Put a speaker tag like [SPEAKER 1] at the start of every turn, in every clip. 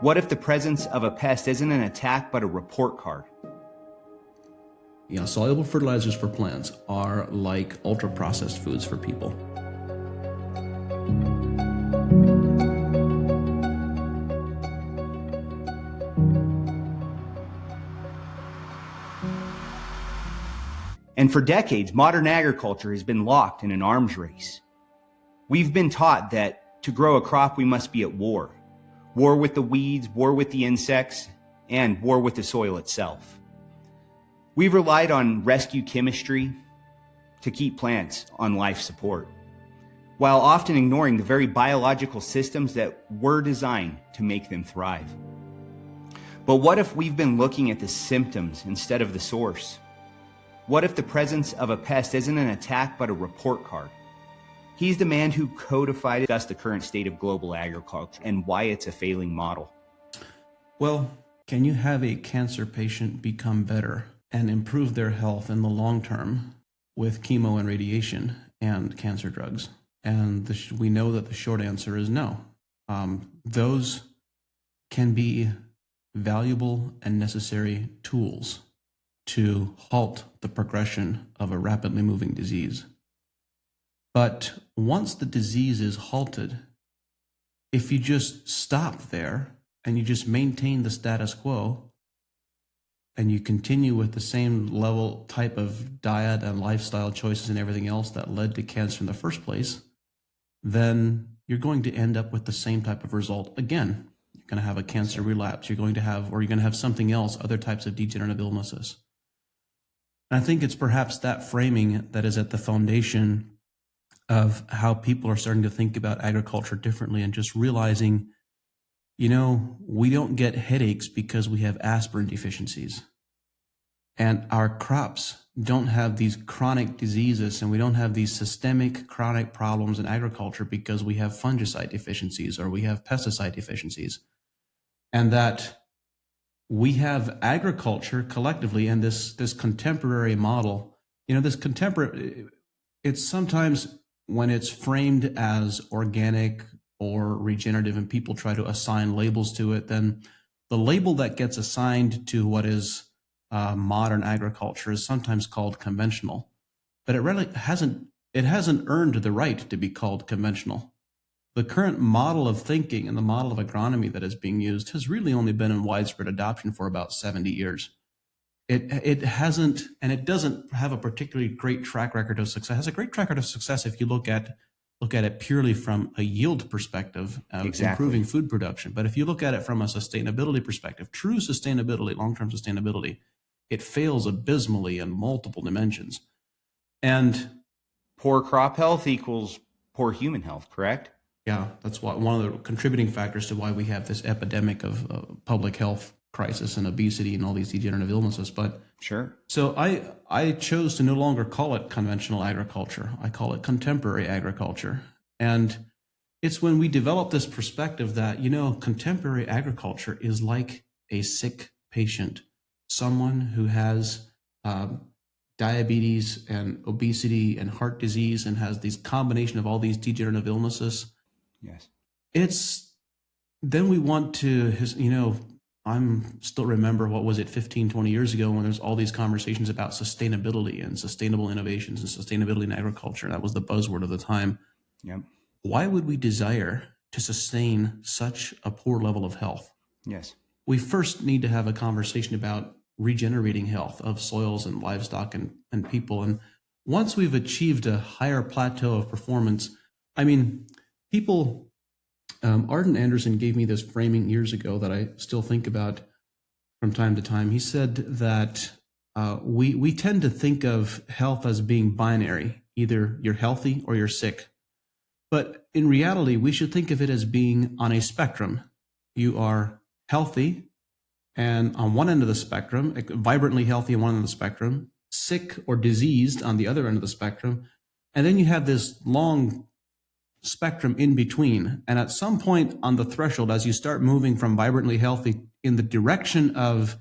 [SPEAKER 1] What if the presence of a pest isn't an attack but a report card?
[SPEAKER 2] Yeah, soluble fertilizers for plants are like ultra-processed foods for people.
[SPEAKER 1] And for decades, modern agriculture has been locked in an arms race. We've been taught that to grow a crop, we must be at war. War with the weeds, war with the insects, and war with the soil itself. We've relied on rescue chemistry to keep plants on life support, while often ignoring the very biological systems that were designed to make them thrive. But what if we've been looking at the symptoms instead of the source? What if the presence of a pest isn't an attack but a report card? He's the man who codified the current state of global agriculture and why it's a failing model.
[SPEAKER 2] Well, can you have a cancer patient become better and improve their health in the long term with chemo and radiation and cancer drugs? And we know that the short answer is no. Those can be valuable and necessary tools to halt the progression of a rapidly moving disease. But once the disease is halted, if you just stop there and you just maintain the status quo and you continue with the same level type of diet and lifestyle choices and everything else that led to cancer in the first place, then you're going to end up with the same type of result again. You're going to have a cancer relapse. You're going to have something else, other types of degenerative illnesses. And I think it's perhaps that framing that is at the foundation of how people are starting to think about agriculture differently and just realizing, we don't get headaches because we have aspirin deficiencies. And our crops don't have these chronic diseases, and we don't have these systemic chronic problems in agriculture because we have fungicide deficiencies or we have pesticide deficiencies. And that we have agriculture collectively and this contemporary model, it's sometimes when it's framed as organic or regenerative and people try to assign labels to it, then the label that gets assigned to what is modern agriculture is sometimes called conventional, but it hasn't earned the right to be called conventional. The current model of thinking and the model of agronomy that is being used has really only been in widespread adoption for about 70 years. It hasn't, and it doesn't have a particularly great track record of success. It has a great track record of success if you look at it purely from a yield perspective of improving food production. But if you look at it from a sustainability perspective, true sustainability, long-term sustainability, it fails abysmally in multiple dimensions. And
[SPEAKER 1] poor crop health equals poor human health, correct?
[SPEAKER 2] Yeah, that's one of the contributing factors to why we have this epidemic of public health crisis and obesity and all these degenerative illnesses. But
[SPEAKER 1] sure.
[SPEAKER 2] So I chose to no longer call it conventional agriculture. I call it contemporary agriculture. And it's when we develop this perspective that, contemporary agriculture is like a sick patient, someone who has diabetes and obesity and heart disease and has these combination of all these degenerative illnesses.
[SPEAKER 1] Yes.
[SPEAKER 2] Then we want to, I'm still remember, 15, 20 years ago when there's all these conversations about sustainability and sustainable innovations and sustainability in agriculture. That was the buzzword of the time.
[SPEAKER 1] Yep.
[SPEAKER 2] Why would we desire to sustain such a poor level of health?
[SPEAKER 1] Yes.
[SPEAKER 2] We first need to have a conversation about regenerating health of soils and livestock and people. And once we've achieved a higher plateau of performance, people, Arden Anderson gave me this framing years ago that I still think about from time to time. He said that we tend to think of health as being binary. Either you're healthy or you're sick. But in reality, we should think of it as being on a spectrum. You are healthy, and on one end of the spectrum, vibrantly healthy on one end of the spectrum, sick or diseased on the other end of the spectrum, and then you have this long spectrum in between. And at some point on the threshold, as you start moving from vibrantly healthy in the direction of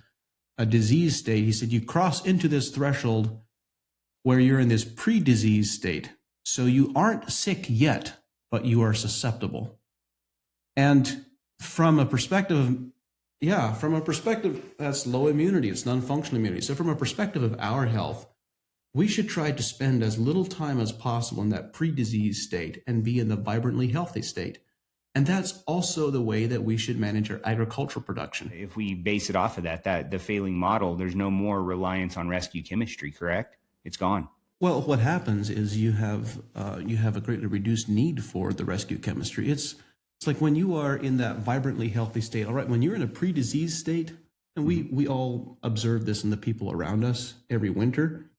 [SPEAKER 2] a disease state, he said you cross into this threshold where you're in this pre-disease state. So you aren't sick yet, but you are susceptible. And from a perspective of, from a perspective that's low immunity, it's non-functional immunity. So from a perspective of our health, we should try to spend as little time as possible in that pre-disease state and be in the vibrantly healthy state. And that's also the way that we should manage our agricultural production.
[SPEAKER 1] If we base it off of that the failing model, there's no more reliance on rescue chemistry, correct? It's gone.
[SPEAKER 2] Well, what happens is you have a greatly reduced need for the rescue chemistry. It's like when you are in that vibrantly healthy state. All right, when you're in a pre-disease state, and we all observe this in the people around us every winter.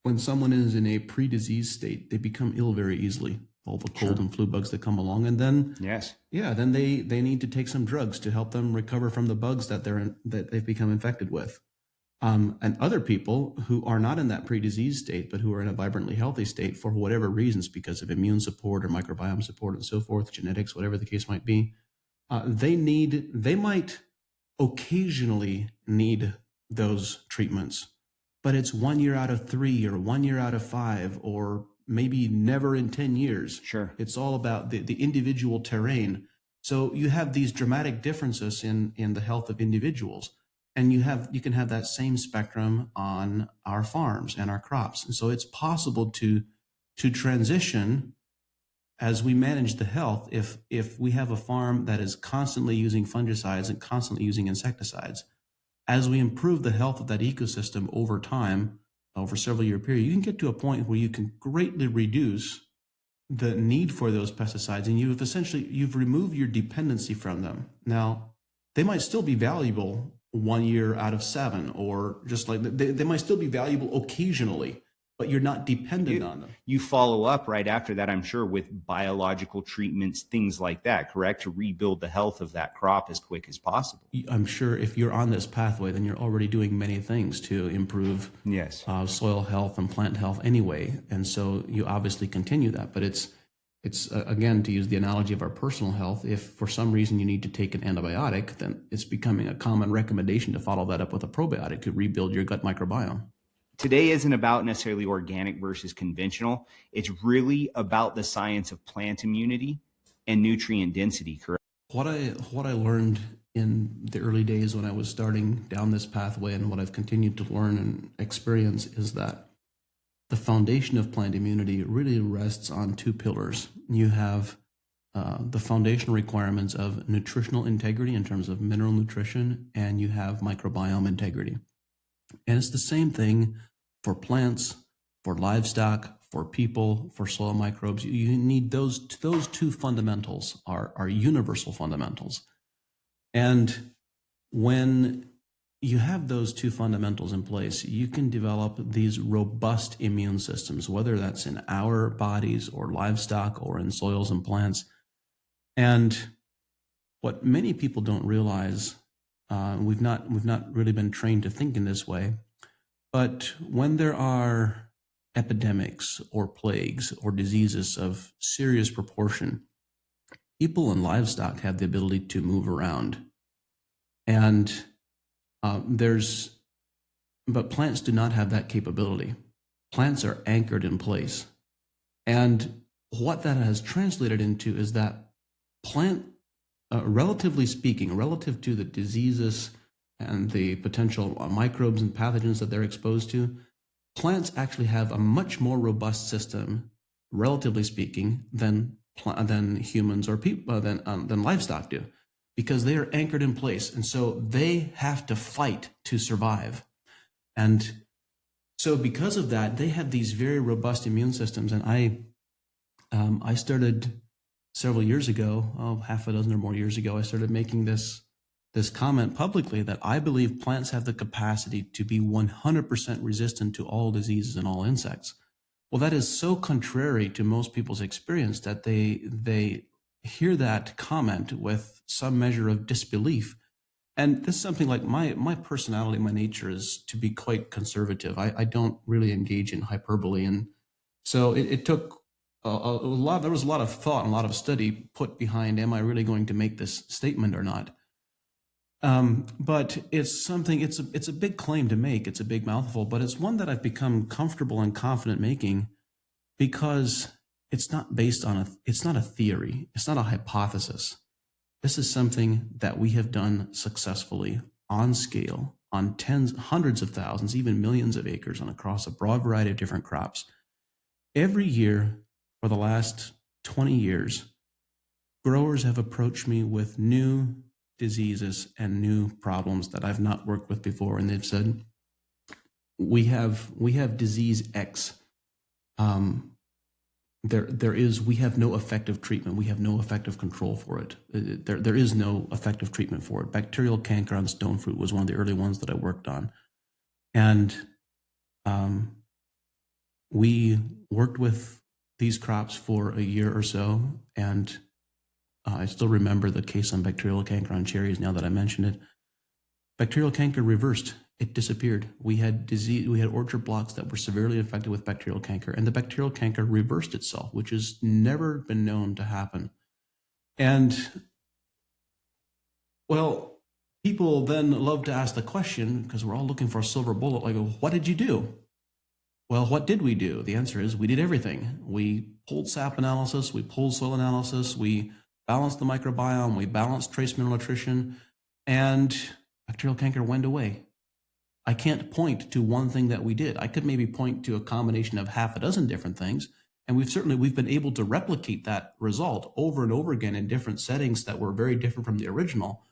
[SPEAKER 2] When someone is in a pre-disease state, they become ill very easily. All the cold and flu bugs that come along, and then then they need to take some drugs to help them recover from the bugs that they've become infected with. And other people who are not in that pre-disease state, but who are in a vibrantly healthy state for whatever reasons, because of immune support or microbiome support and so forth, genetics, whatever the case might be, they might occasionally need those treatments, but it's 1 year out of 3 or 1 year out of 5 or maybe never in 10 years.
[SPEAKER 1] Sure.
[SPEAKER 2] It's all about the individual terrain. So you have these dramatic differences in the health of individuals. And you can have that same spectrum on our farms and our crops. And so it's possible to transition as we manage the health. If we have a farm that is constantly using fungicides and constantly using insecticides, as we improve the health of that ecosystem over time, over several year period, you can get to a point where you can greatly reduce the need for those pesticides, and you've removed your dependency from them. Now, they might still be valuable 1 year out of 7, or just like they might still be valuable occasionally, but you're not dependent on them.
[SPEAKER 1] You follow up right after that, I'm sure, with biological treatments, things like that, correct? To rebuild the health of that crop as quick as possible.
[SPEAKER 2] I'm sure if you're on this pathway, then you're already doing many things to improve soil health and plant health anyway. And so you obviously continue that. But it's again, to use the analogy of our personal health, if for some reason you need to take an antibiotic, then it's becoming a common recommendation to follow that up with a probiotic to rebuild your gut microbiome.
[SPEAKER 1] Today isn't about necessarily organic versus conventional. It's really about the science of plant immunity and nutrient density, correct?
[SPEAKER 2] What I learned in the early days when I was starting down this pathway, and what I've continued to learn and experience, is that the foundation of plant immunity really rests on 2 pillars. You have the foundational requirements of nutritional integrity in terms of mineral nutrition, and you have microbiome integrity. And it's the same thing for plants, for livestock, for people, for soil microbes. You need those 2 fundamentals are universal fundamentals. And when you have those 2 fundamentals in place, you can develop these robust immune systems, whether that's in our bodies or livestock or in soils and plants. And what many people don't realize, we've not really been trained to think in this way, but when there are epidemics or plagues or diseases of serious proportion, people and livestock have the ability to move around. And but plants do not have that capability. Plants are anchored in place. And what that has translated into is that plant, relatively speaking, relative to the diseases and the potential microbes and pathogens that they're exposed to, plants actually have a much more robust system, relatively speaking, than humans or people than livestock do, because they are anchored in place, and so they have to fight to survive. And so because of that, they have these very robust immune systems. And I started several years ago, half a dozen or more years ago, I started making this comment publicly that I believe plants have the capacity to be 100% resistant to all diseases and all insects. Well, that is so contrary to most people's experience that they hear that comment with some measure of disbelief. And this is something like my personality, my nature is to be quite conservative. I don't really engage in hyperbole. And so it took there was a lot of thought and a lot of study put behind, am I really going to make this statement or not? But it's a big claim to make. It's a big mouthful, but it's one that I've become comfortable and confident making because it's not based on it's not a theory. It's not a hypothesis. This is something that we have done successfully on scale, on tens, hundreds of thousands, even millions of acres, and across a broad variety of different crops. Every year for the last 20 years, growers have approached me with new diseases and new problems that I've not worked with before, and they've said, we have disease X. We have no effective treatment. We have no effective control for it. There is no effective treatment for it. Bacterial canker on stone fruit was one of the early ones that I worked on. And we worked with these crops for a year or so. And I still remember the case on bacterial canker on cherries now that I mentioned it. Bacterial canker reversed. It disappeared. We had orchard blocks that were severely infected with bacterial canker, and the bacterial canker reversed itself, which has never been known to happen. And, well, people then love to ask the question, because we're all looking for a silver bullet, like, what did you do? Well, what did we do? The answer is we did everything. We pulled sap analysis, we pulled soil analysis, we balanced the microbiome, we balanced trace mineral nutrition, and bacterial canker went away. I can't point to one thing that we did. I could maybe point to a combination of half a dozen different things, and we've been able to replicate that result over and over again in different settings that were very different from the original.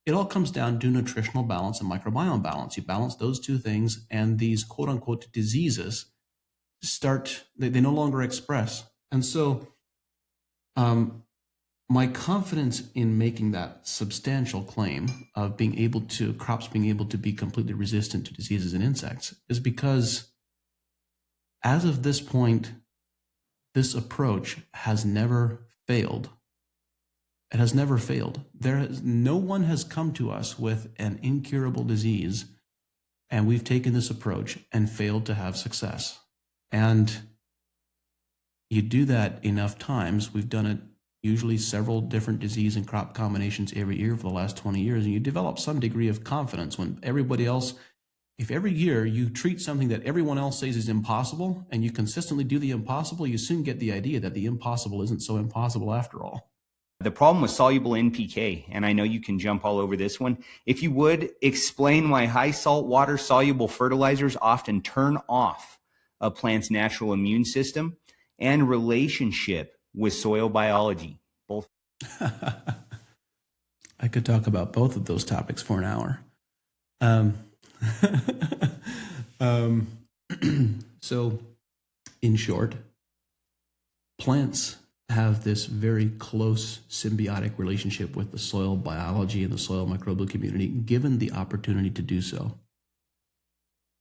[SPEAKER 2] It all comes down to nutritional balance and microbiome balance. You balance those two things, and these quote unquote diseases they no longer express. And so my confidence in making that substantial claim of crops being able to be completely resistant to diseases and insects is because as of this point, this approach has never failed. It has never failed. No one has come to us with an incurable disease, and we've taken this approach and failed to have success. And you do that enough times. We've done it usually several different disease and crop combinations every year for the last 20 years, and you develop some degree of confidence when everybody else, if every year you treat something that everyone else says is impossible and you consistently do the impossible, you soon get the idea that the impossible isn't so impossible after all.
[SPEAKER 1] The problem with soluble NPK, and I know you can jump all over this one, if you would explain why high salt water soluble fertilizers often turn off a plant's natural immune system and relationship with soil biology. Both.
[SPEAKER 2] I could talk about both of those topics for an hour. So, in short, plants have this very close symbiotic relationship with the soil biology and the soil microbial community, given the opportunity to do so.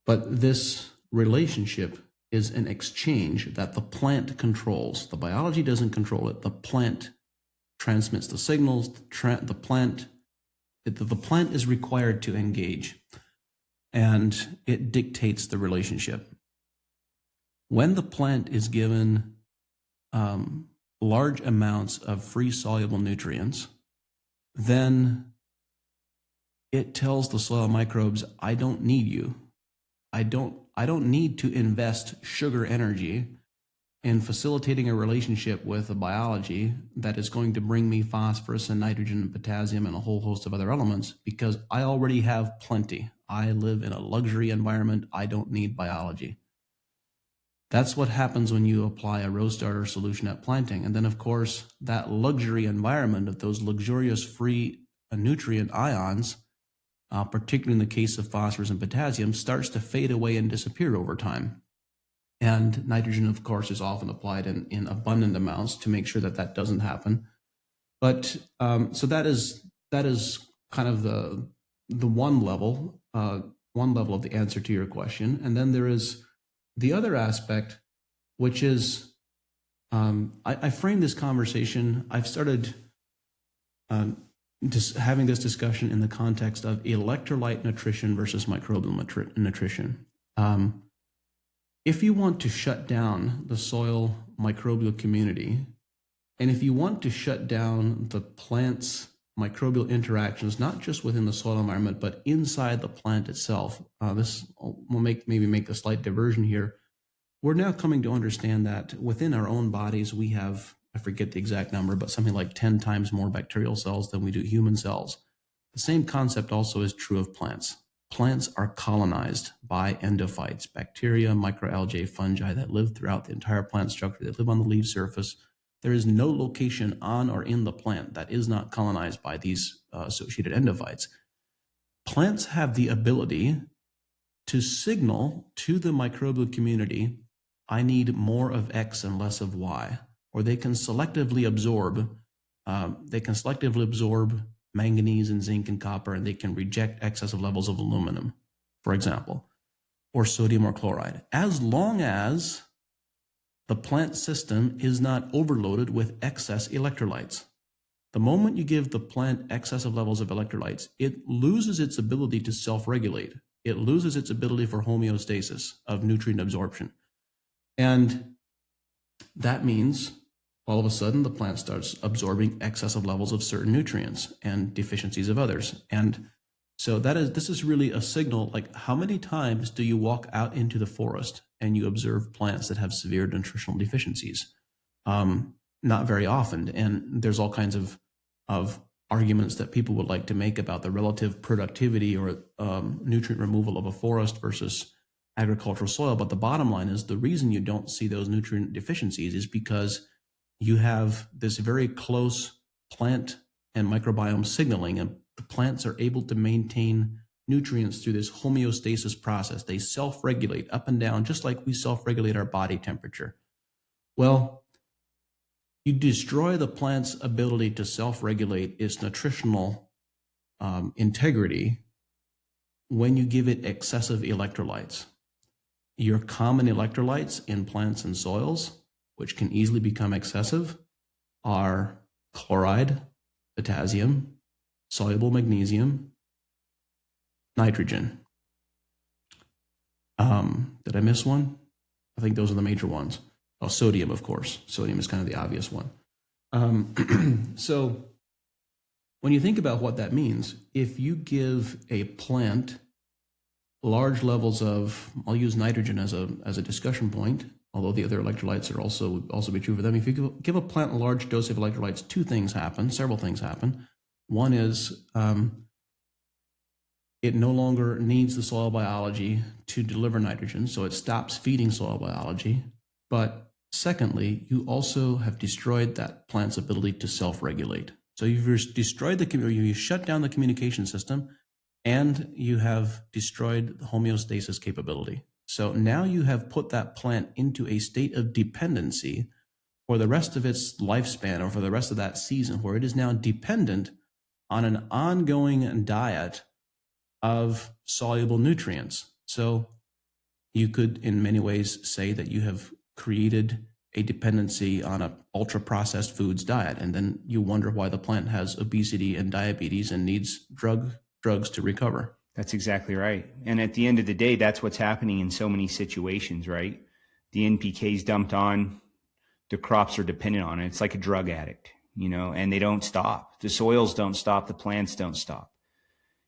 [SPEAKER 2] But this relationship is an exchange that the plant controls. The biology doesn't control it. The plant transmits the signals. The plant is required to engage, and it dictates the relationship. When the plant is given large amounts of free soluble nutrients, then it tells the soil microbes, I don't need you. I don't need to invest sugar energy in facilitating a relationship with a biology that is going to bring me phosphorus and nitrogen and potassium and a whole host of other elements, because I already have plenty. I live in a luxury environment. I don't need biology. That's what happens when you apply a row starter solution at planting. And then, of course, that luxury environment of those luxurious free nutrient ions, particularly in the case of phosphorus and potassium, starts to fade away and disappear over time. And nitrogen, of course, is often applied in abundant amounts to make sure that that doesn't happen. But so that is kind of the one level of the answer to your question. And then there is the other aspect, which is I frame this conversation. I've started just having this discussion in the context of electrolyte nutrition versus microbial nutrition. If you want to shut down the soil microbial community, and if you want to shut down the plant's microbial interactions, not just within the soil environment, but inside the plant itself, this will maybe make a slight diversion here. We're now coming to understand that within our own bodies, we have I forget the exact number, but something like 10 times more bacterial cells than we do human cells. The same concept also is true of plants. Plants are colonized by endophytes, bacteria, microalgae, fungi that live throughout the entire plant structure. They live on the leaf surface. There is no location on or in the plant that is not colonized by these associated endophytes. Plants have the ability to signal to the microbial community, I need more of X and less of Y, or they can selectively absorb manganese and zinc and copper, and they can reject excessive levels of aluminum, for example, or sodium or chloride, as long as the plant system is not overloaded with excess electrolytes. The moment you give the plant excessive levels of electrolytes, it loses its ability to self-regulate. It loses its ability for homeostasis of nutrient absorption. And that means all of a sudden the plant starts absorbing excessive levels of certain nutrients and deficiencies of others. And so this is really a signal, like how many times do you walk out into the forest and you observe plants that have severe nutritional deficiencies? Not very often. And there's all kinds of arguments that people would like to make about the relative productivity or nutrient removal of a forest versus agricultural soil. But the bottom line is the reason you don't see those nutrient deficiencies is because you have this very close plant and microbiome signaling, and the plants are able to maintain nutrients through this homeostasis process. They self-regulate up and down, just like we self-regulate our body temperature. Well, you destroy the plant's ability to self-regulate its nutritional integrity when you give it excessive electrolytes. Your common electrolytes in plants and soils, which can easily become excessive, are chloride, potassium, soluble magnesium, nitrogen. Did I miss one? I think those are the major ones. Oh, sodium, of course. Sodium is kind of the obvious one. So when you think about what that means, if you give a plant large levels of, I'll use nitrogen as a discussion point, although the other electrolytes are also be true for them. If you give a plant a large dose of electrolytes, several things happen. One is it no longer needs the soil biology to deliver nitrogen, so it stops feeding soil biology. But secondly, you also have destroyed that plant's ability to self-regulate. So you've destroyed you shut down the communication system, and you have destroyed the homeostasis capability. So now you have put that plant into a state of dependency for the rest of its lifespan, or for the rest of that season, where it is now dependent on an ongoing diet of soluble nutrients. So you could, in many ways, say that you have created a dependency on an ultra-processed foods diet, and then you wonder why the plant has obesity and diabetes and needs drugs to recover.
[SPEAKER 1] That's exactly right. And at the end of the day, that's what's happening in so many situations, right? The NPK is dumped on, the crops are dependent on it. It's like a drug addict, and they don't stop. The soils don't stop, the plants don't stop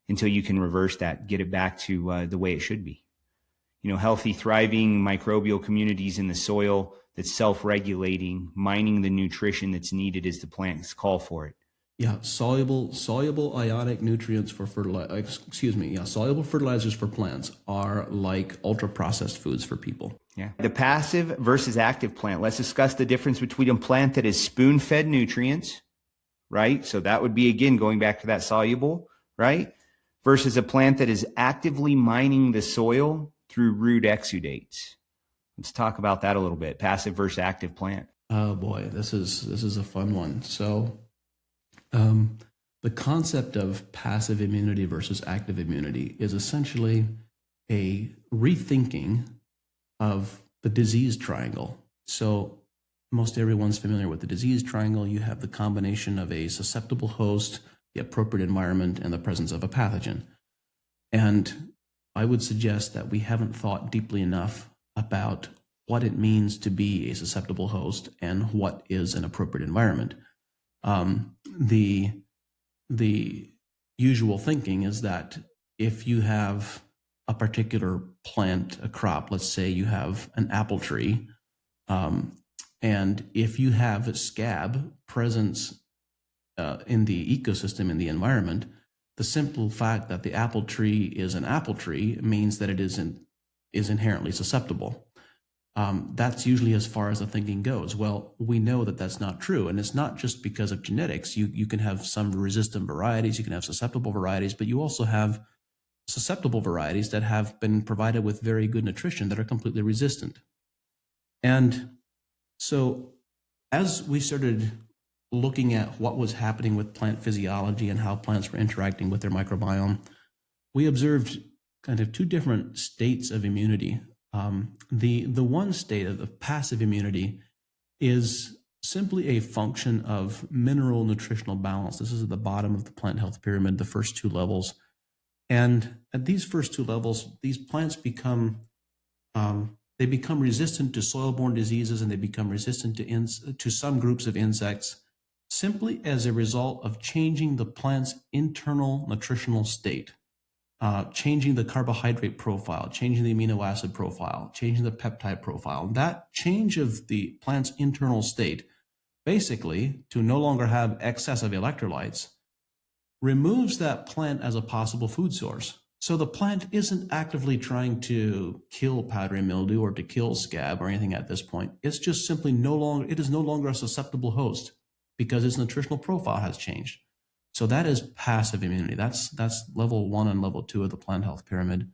[SPEAKER 1] until you can reverse that, get it back to the way it should be. Healthy, thriving microbial communities in the soil that's self-regulating, mining the nutrition that's needed as the plants call for it.
[SPEAKER 2] Yeah, soluble ionic nutrients for soluble fertilizers for plants are like ultra-processed foods for people.
[SPEAKER 1] Yeah. The passive versus active plant. Let's discuss the difference between a plant that is spoon-fed nutrients, right? So that would be, again, going back to that soluble, right? Versus a plant that is actively mining the soil through root exudates. Let's talk about that a little bit. Passive versus active plant.
[SPEAKER 2] Oh boy, this is a fun one. So the concept of passive immunity versus active immunity is essentially a rethinking of the disease triangle. So most everyone's familiar with the disease triangle. You have the combination of a susceptible host, the appropriate environment, and the presence of a pathogen. And I would suggest that we haven't thought deeply enough about what it means to be a susceptible host and what is an appropriate environment. The usual thinking is that if you have a particular plant, a crop, let's say you have an apple tree, and And if you have scab presence in the ecosystem, in the environment, the simple fact that the apple tree is an apple tree means that it is inherently susceptible. That's usually as far as the thinking goes. Well, we know that that's not true. And it's not just because of genetics. You can have some resistant varieties, you can have susceptible varieties, but you also have susceptible varieties that have been provided with very good nutrition that are completely resistant. And so as we started looking at what was happening with plant physiology and how plants were interacting with their microbiome, we observed kind of two different states of immunity. The one state of the passive immunity is simply a function of mineral nutritional balance. This is at the bottom of the plant health pyramid, the first two levels. And at these first two levels, these plants become resistant to soil-borne diseases, and they become resistant to some groups of insects simply as a result of changing the plant's internal nutritional state, changing the carbohydrate profile, changing the amino acid profile, changing the peptide profile. That change of the plant's internal state, basically to no longer have excess of electrolytes, removes that plant as a possible food source. So the plant isn't actively trying to kill powdery mildew or to kill scab or anything at this point. It's just simply it is no longer a susceptible host because its nutritional profile has changed. So that is passive immunity. That's level 1 and level 2 of the plant health pyramid.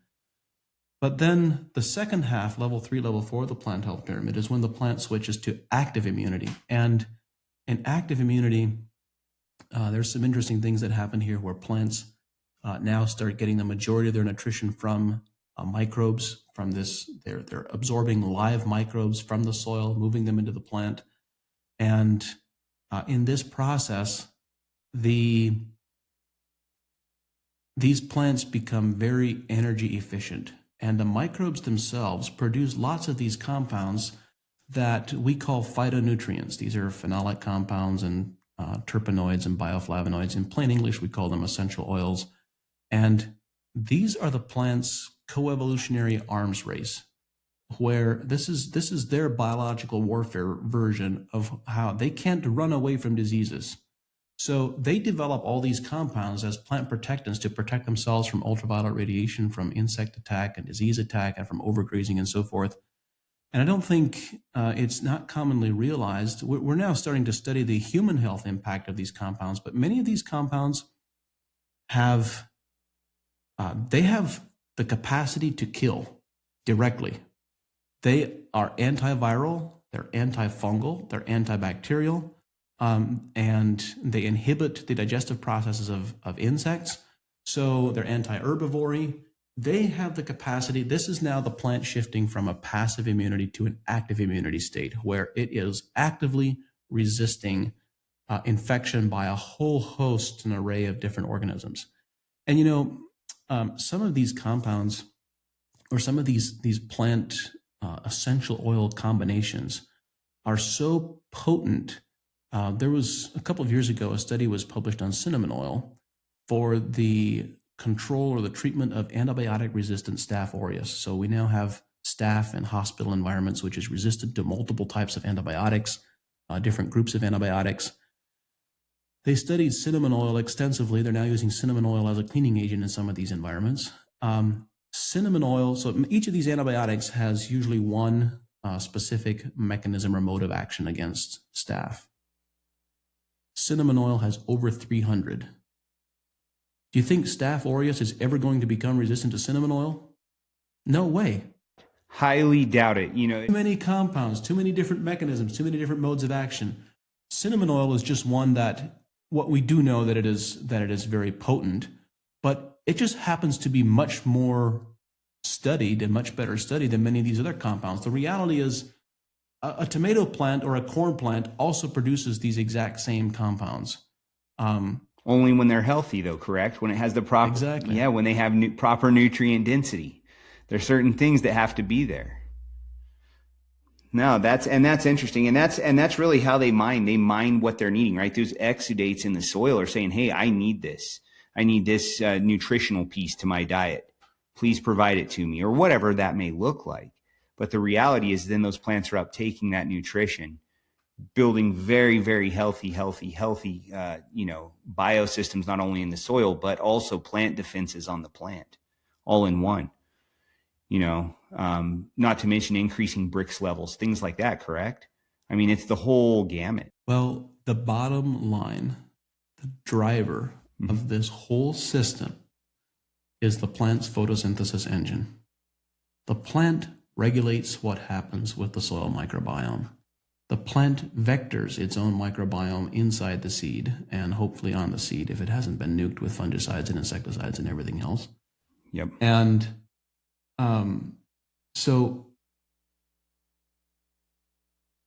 [SPEAKER 2] But then the second half, level 3, level 4 of the plant health pyramid, is when the plant switches to active immunity. And in active immunity, there's some interesting things that happen here where plants now start getting the majority of their nutrition from microbes, from this, they're absorbing live microbes from the soil, moving them into the plant. And in this process, these plants become very energy efficient. And the microbes themselves produce lots of these compounds that we call phytonutrients. These are phenolic compounds and terpenoids and bioflavonoids. In plain English, we call them essential oils. And these are the plant's coevolutionary arms race, where this is their biological warfare version of how they can't run away from diseases. So they develop all these compounds as plant protectants to protect themselves from ultraviolet radiation, from insect attack and disease attack, and from overgrazing and so forth. And I don't think it's not commonly realized. We're now starting to study the human health impact of these compounds, but many of these compounds have the capacity to kill directly. They are antiviral, they're antifungal, they're antibacterial, and they inhibit the digestive processes of insects. So they're anti-herbivory. They have the capacity. This is now the plant shifting from a passive immunity to an active immunity state, where it is actively resisting infection by a whole host and array of different organisms. And some of these compounds, or some of these plant essential oil combinations, are so potent. There was a couple of years ago, a study was published on cinnamon oil for the control or the treatment of antibiotic-resistant Staph aureus. So we now have staph in hospital environments, which is resistant to multiple types of antibiotics, different groups of antibiotics. They studied cinnamon oil extensively. They're now using cinnamon oil as a cleaning agent in some of these environments. Cinnamon oil, so each of these antibiotics has usually one specific mechanism or mode of action against staph. Cinnamon oil has over 300. Do you think Staph aureus is ever going to become resistant to cinnamon oil? No way.
[SPEAKER 1] Highly doubt it.
[SPEAKER 2] Too many compounds, too many different mechanisms, too many different modes of action. Cinnamon oil is just one that, what we do know that it is very potent, but it just happens to be much more studied and much better studied than many of these other compounds. The reality is a tomato plant or a corn plant also produces these exact same compounds.
[SPEAKER 1] Only when they're healthy, though, correct? When it has the proper,
[SPEAKER 2] exactly.
[SPEAKER 1] Yeah, when they have proper nutrient density. There's certain things that have to be there. No, that's interesting, and that's really how they mine. They mine what they're needing, right? Those exudates in the soil are saying, "Hey, I need this. I need this nutritional piece to my diet. Please provide it to me," or whatever that may look like. But the reality is, then those plants are uptaking that nutrition building very, very healthy, biosystems, not only in the soil, but also plant defenses on the plant, all in one, not to mention increasing Brix levels, things like that, correct? I mean, it's the whole gamut.
[SPEAKER 2] Well, the bottom line, the driver of this whole system is the plant's photosynthesis engine. The plant regulates what happens with the soil microbiome. The plant vectors its own microbiome inside the seed and hopefully on the seed if it hasn't been nuked with fungicides and insecticides and everything else.
[SPEAKER 1] Yep.
[SPEAKER 2] And so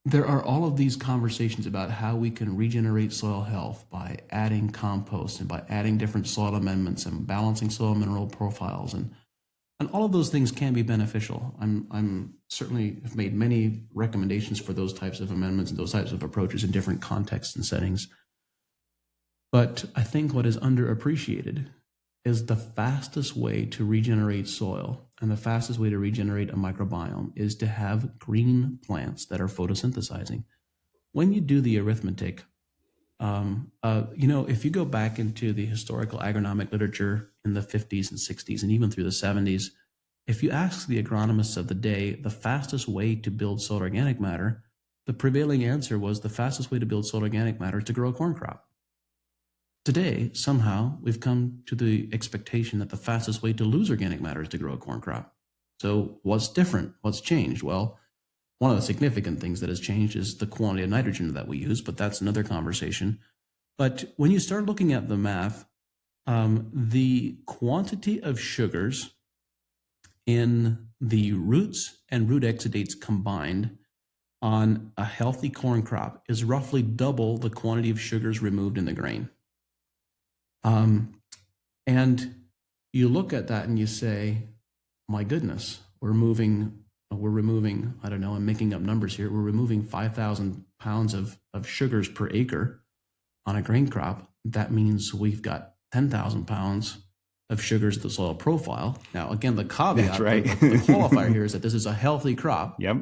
[SPEAKER 2] there are all of these conversations about how we can regenerate soil health by adding compost and by adding different soil amendments and balancing soil mineral profiles, and all of those things can be beneficial. I'm certainly have made many recommendations for those types of amendments and those types of approaches in different contexts and settings. But I think what is underappreciated is the fastest way to regenerate soil and the fastest way to regenerate a microbiome is to have green plants that are photosynthesizing. When you do the arithmetic, if you go back into the historical agronomic literature in the 50s and 60s and even through the 70s, if you ask the agronomists of the day the fastest way to build soil organic matter, the prevailing answer was the fastest way to build soil organic matter is to grow a corn crop. Today, somehow, we've come to the expectation that the fastest way to lose organic matter is to grow a corn crop. So what's different? What's changed? Well, one of the significant things that has changed is the quantity of nitrogen that we use, but that's another conversation. But when you start looking at the math, the quantity of sugars in the roots and root exudates combined on a healthy corn crop is roughly double the quantity of sugars removed in the grain. And you look at that and you say, my goodness, we're removing, I don't know, I'm making up numbers here. We're removing 5,000 pounds of sugars per acre on a grain crop. That means we've got 10,000 pounds of sugars at the soil profile. Now, again, the caveat,
[SPEAKER 1] that's right.
[SPEAKER 2] the qualifier here is that this is a healthy crop.
[SPEAKER 1] Yep.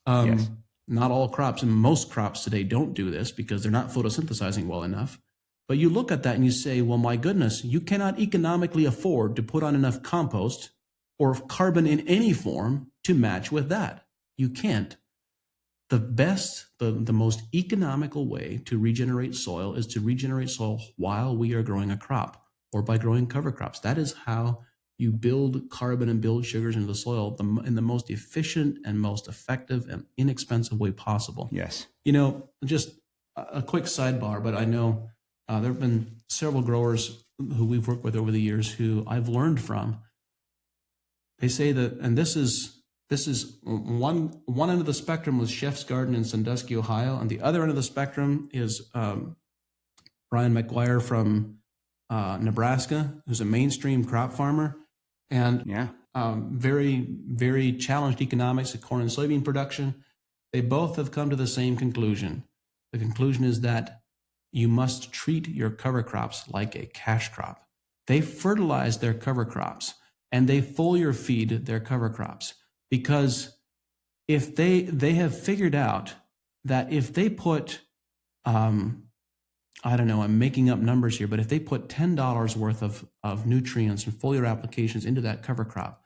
[SPEAKER 2] Yes. Not all crops and most crops today don't do this because they're not photosynthesizing well enough. But you look at that and you say, well, my goodness, you cannot economically afford to put on enough compost or carbon in any form to match with that. You can't. The best, the most economical way to regenerate soil is to regenerate soil while we are growing a crop or by growing cover crops. That is how you build carbon and build sugars into the soil in the most efficient and most effective and inexpensive way possible.
[SPEAKER 1] Yes.
[SPEAKER 2] Just a quick sidebar, but I know there have been several growers who we've worked with over the years who I've learned from. They say that, and this is one end of the spectrum was Chef's Garden in Sandusky, Ohio, and the other end of the spectrum is Brian McGuire from Nebraska, who's a mainstream crop farmer, and very, very challenged economics of corn and soybean production. They both have come to the same conclusion. The conclusion is that you must treat your cover crops like a cash crop. They fertilize their cover crops and they foliar feed their cover crops because if they have figured out that if they put, I don't know, I'm making up numbers here, but if they put $10 worth of nutrients and foliar applications into that cover crop,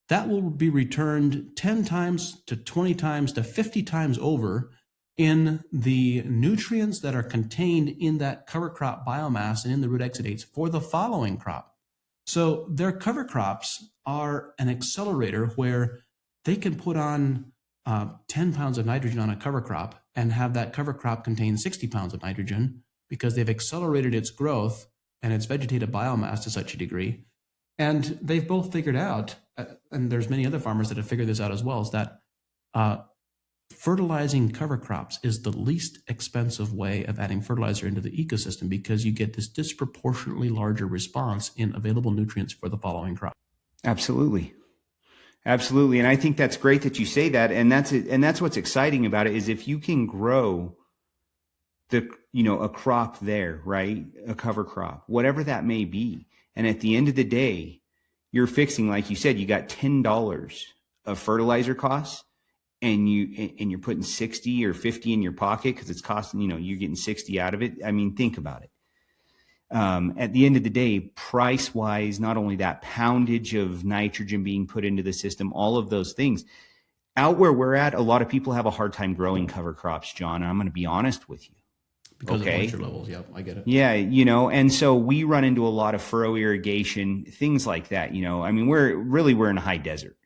[SPEAKER 2] that will be returned 10 times to 20 times to 50 times over in the nutrients that are contained in that cover crop biomass and in the root exudates for the following crop. So their cover crops are an accelerator where they can put on 10 pounds of nitrogen on a cover crop and have that cover crop contain 60 pounds of nitrogen because they've accelerated its growth and its vegetative biomass to such a degree. And they've both figured out, and there's many other farmers that have figured this out as well, is that fertilizing cover crops is the least expensive way of adding fertilizer into the ecosystem because you get this disproportionately larger response in available nutrients for the following crop.
[SPEAKER 1] Absolutely. Absolutely. And I think that's great that you say that. And that's what's exciting about it is if you can grow a crop there, right? A cover crop, whatever that may be. And at the end of the day, you're fixing, like you said, you got $10 of fertilizer costs and you're putting 60 or 50 in your pocket because it's costing, you're getting 60 out of it. I mean, think about it. At the end of the day, price wise, not only that poundage of nitrogen being put into the system, all of those things out where we're at, a lot of people have a hard time growing cover crops, John. And I'm going to be honest with you.
[SPEAKER 2] Because of moisture levels. Yep, I get it.
[SPEAKER 1] Yeah. And so we run into a lot of furrow irrigation, things like that. I mean, we're in a high desert.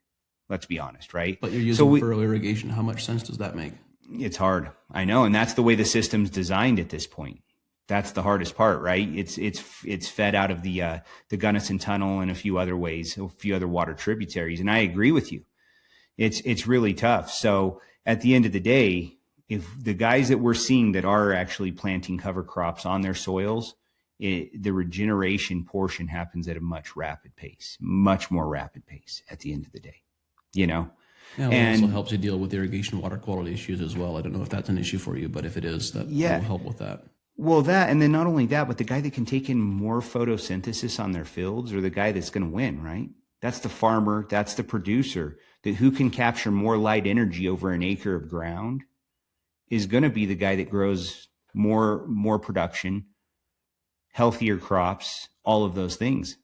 [SPEAKER 1] Let's be honest, right?
[SPEAKER 2] But you're using furrow irrigation. How much sense does that make?
[SPEAKER 1] It's hard. I know. And that's the way the system's designed at this point. That's the hardest part, right? It's fed out of the Gunnison Tunnel and a few other ways, a few other water tributaries. And I agree with you. It's really tough. So at the end of the day, if the guys that we're seeing that are actually planting cover crops on their soils, the regeneration portion happens at a much more rapid pace at the end of the day.
[SPEAKER 2] Yeah, well, and it also helps you deal with irrigation water quality issues as well. I don't know if that's an issue for you, but if it is, that will help with that.
[SPEAKER 1] Well, and then not only that, but the guy that can take in more photosynthesis on their fields or the guy that's going to win, right? That's the farmer, that's the producer, that who can capture more light energy over an acre of ground is going to be the guy that grows more production, healthier crops, all of those things.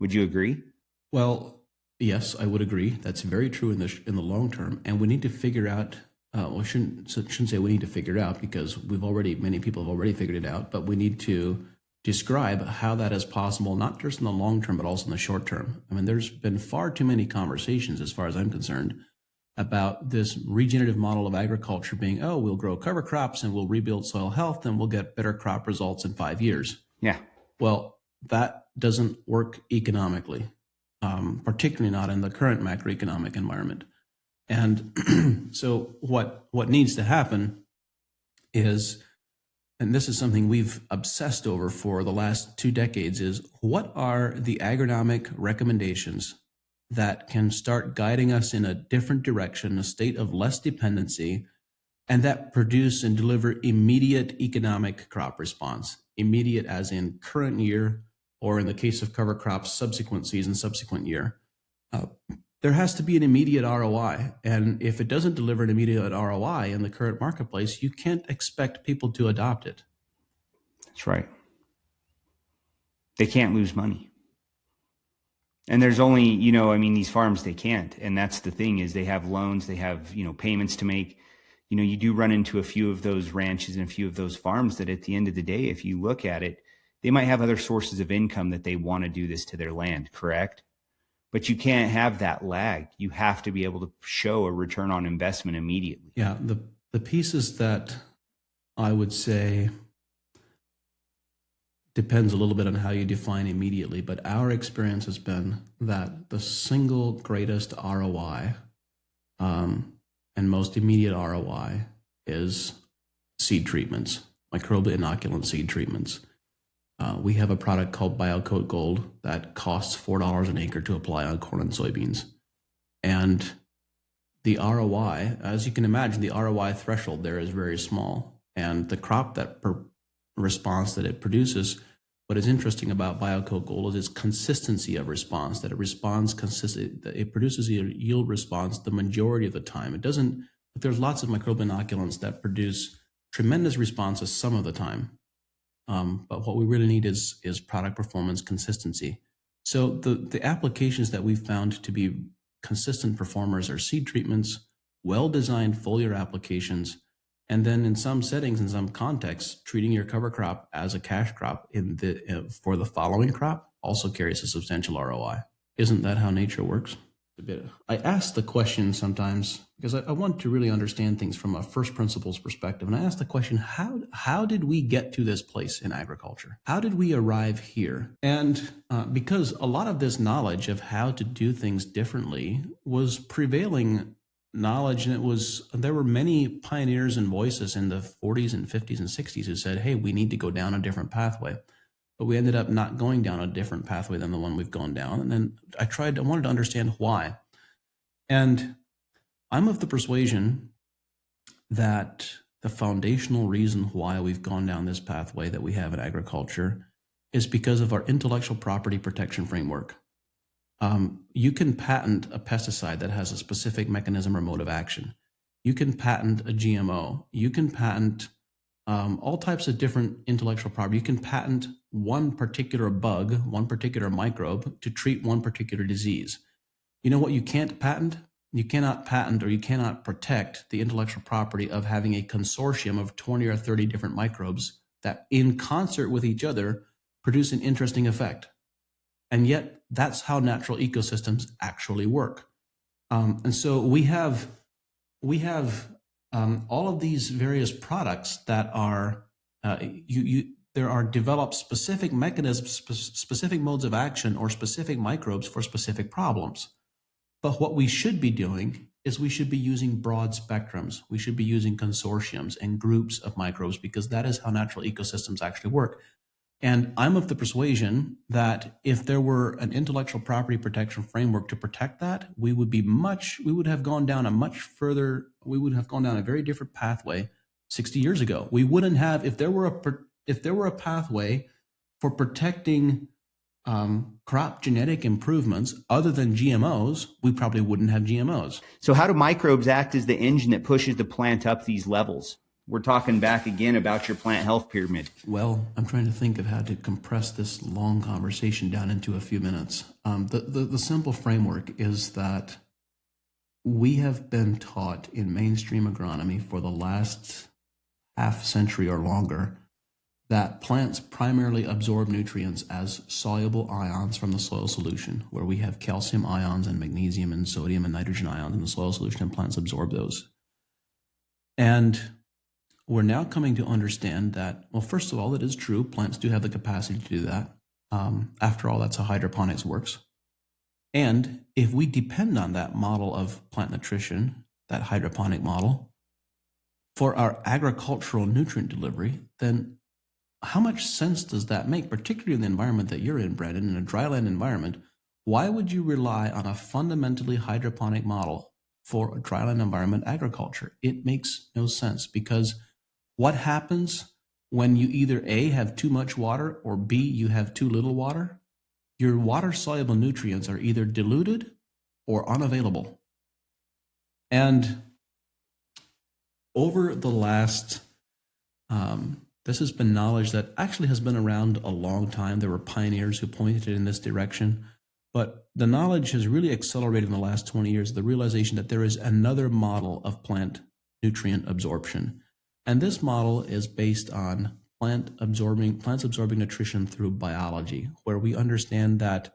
[SPEAKER 1] Would you agree?
[SPEAKER 2] Well, yes, I would agree. That's very true in the long term, and we need to figure out. I shouldn't say we need to figure it out because many people have already figured it out. But we need to describe how that is possible, not just in the long term, but also in the short term. I mean, there's been far too many conversations, as far as I'm concerned, about this regenerative model of agriculture being, we'll grow cover crops and we'll rebuild soil health and we'll get better crop results in 5 years.
[SPEAKER 1] Yeah.
[SPEAKER 2] Well, that doesn't work economically. Particularly not in the current macroeconomic environment. And so what needs to happen is, and this is something we've obsessed over for the last 2 decades, is what are the agronomic recommendations that can start guiding us in a different direction, a state of less dependency, and that produce and deliver immediate economic crop response, immediate as in current year, or in the case of cover crops, subsequent season, subsequent year. There has to be an immediate ROI. And if it doesn't deliver an immediate ROI in the current marketplace, you can't expect people to adopt it.
[SPEAKER 1] That's right. They can't lose money. And there's only, these farms, they can't. And that's the thing is they have loans, they have, payments to make. You do run into a few of those ranches and a few of those farms that at the end of the day, if you look at it, they might have other sources of income that they want to do this to their land, correct? But you can't have that lag. You have to be able to show a return on investment immediately.
[SPEAKER 2] Yeah, the pieces that I would say depends a little bit on how you define immediately, but our experience has been that the single greatest ROI and most immediate ROI is seed treatments, microbial inoculant seed treatments. We have a product called BioCoat Gold that costs $4 an acre to apply on corn and soybeans. And the ROI, as you can imagine, the ROI threshold there is very small. And the crop response that it produces, what is interesting about BioCoat Gold is its consistency of response, that it responds it produces a yield response the majority of the time. It doesn't, but there's lots of microbial inoculants that produce tremendous responses some of the time. But what we really need is product performance consistency. So the applications that we've found to be consistent performers are seed treatments, well-designed foliar applications, and then in some settings, in some contexts, treating your cover crop as a cash crop for the following crop also carries a substantial ROI. Isn't that how nature works? I ask the question sometimes because I want to really understand things from a first principles perspective. And I ask the question, how did we get to this place in agriculture? How did we arrive here? And because a lot of this knowledge of how to do things differently was prevailing knowledge, and there were many pioneers and voices in the 40s and 50s and 60s who said, hey, we need to go down a different pathway. But we ended up not going down a different pathway than the one we've gone down. And then I wanted to understand why. And I'm of the persuasion that the foundational reason why we've gone down this pathway that we have in agriculture is because of our intellectual property protection framework. You can patent a pesticide that has a specific mechanism or mode of action. You can patent a GMO. You can patent all types of different intellectual property. You can patent one particular bug, one particular microbe to treat one particular disease. You know what you can't patent? You cannot patent or you cannot protect the intellectual property of having a consortium of 20 or 30 different microbes that in concert with each other produce an interesting effect. And yet that's how natural ecosystems actually work. And so we have all of these various products that are there are developed specific mechanisms, specific modes of action, or specific microbes for specific problems. But what we should be doing is we should be using broad spectrums. We should be using consortiums and groups of microbes, because that is how natural ecosystems actually work. And I'm of the persuasion that if there were an intellectual property protection framework to protect that, we would have gone down a very different pathway 60 years ago. We wouldn't have, if there were a pathway for protecting crop genetic improvements other than GMOs, we probably wouldn't have GMOs.
[SPEAKER 1] So how do microbes act as the engine that pushes the plant up these levels? We're talking back again about your plant health pyramid.
[SPEAKER 2] Well, I'm trying to think of how to compress this long conversation down into a few minutes. The simple framework is that we have been taught in mainstream agronomy for the last half century or longer that plants primarily absorb nutrients as soluble ions from the soil solution, where we have calcium ions and magnesium and sodium and nitrogen ions in the soil solution, and plants absorb those. And we're now coming to understand that, well, first of all, it is true. Plants do have the capacity to do that. After all, that's how hydroponics works. And if we depend on that model of plant nutrition, that hydroponic model, for our agricultural nutrient delivery, then how much sense does that make, particularly in the environment that you're in, Brandon, in a dryland environment? Why would you rely on a fundamentally hydroponic model for a dryland environment agriculture? It makes no sense, because what happens when you either A, have too much water, or B, you have too little water? Your water-soluble nutrients are either diluted or unavailable. And over the last, this has been knowledge that actually has been around a long time. There were pioneers who pointed it in this direction. But the knowledge has really accelerated in the last 20 years, the realization that there is another model of plant nutrient absorption. And this model is based on plants absorbing nutrition through biology, where we understand that